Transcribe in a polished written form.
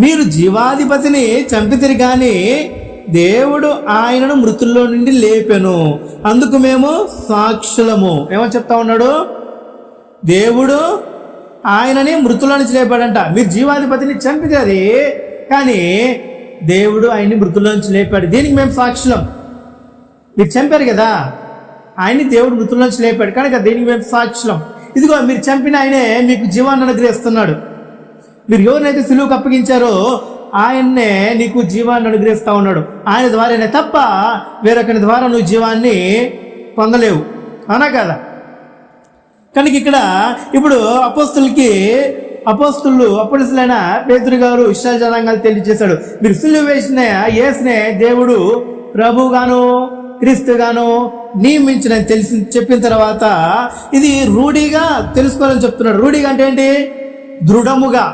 మీరు జీవాధిపతిని చంపితిరి కానీ దేవుడు ఆయనను మృతుల్లో నుండి లేపెను, అందుకు మేము సాక్షులము. ఏమని చెప్తా ఉన్నాడు? దేవుడు ఆయనని మృతుల్లో నుంచి లేపాడంట. మీరు జీవాధిపతిని చంపితారు కానీ దేవుడు ఆయన్ని మృతుల్లో నుంచి లేపాడు. దీనికి మేము సాక్షులం. మీరు చంపారు కదా, ఆయన్ని దేవుడు మృతుల్లో నుంచి లేపాడు కనుక దీనికి మేము సాక్షులం. ఇదిగో మీరు చంపిన ఆయనే మీకు జీవాన్ని అనుగ్రహిస్తున్నాడు. మీరు ఎవరినైతే సిలువకు అప్పగించారో ఆయన్నే నీకు జీవాన్ని అనుగ్రహిస్తా ఉన్నాడు. ఆయన ద్వారానే తప్ప వేరొకరి ద్వారా నువ్వు జీవాన్ని పొందలేవు, అవునా కదా? కనుక ఇక్కడ ఇప్పుడు అపోస్తులైన పేతురు గారు ఇశ్రాయేలు జనాంగాలు తెలియజేశాడు. మీరు సిలువ వేసిన యేసునే దేవుడు ప్రభువుగాను క్రీస్తుగాను నియమించిన చెప్పిన తర్వాత ఇది రూఢిగా తెలుసుకోవాలని చెప్తున్నాడు. రూఢిగా అంటే ఏంటి? దృఢముగా,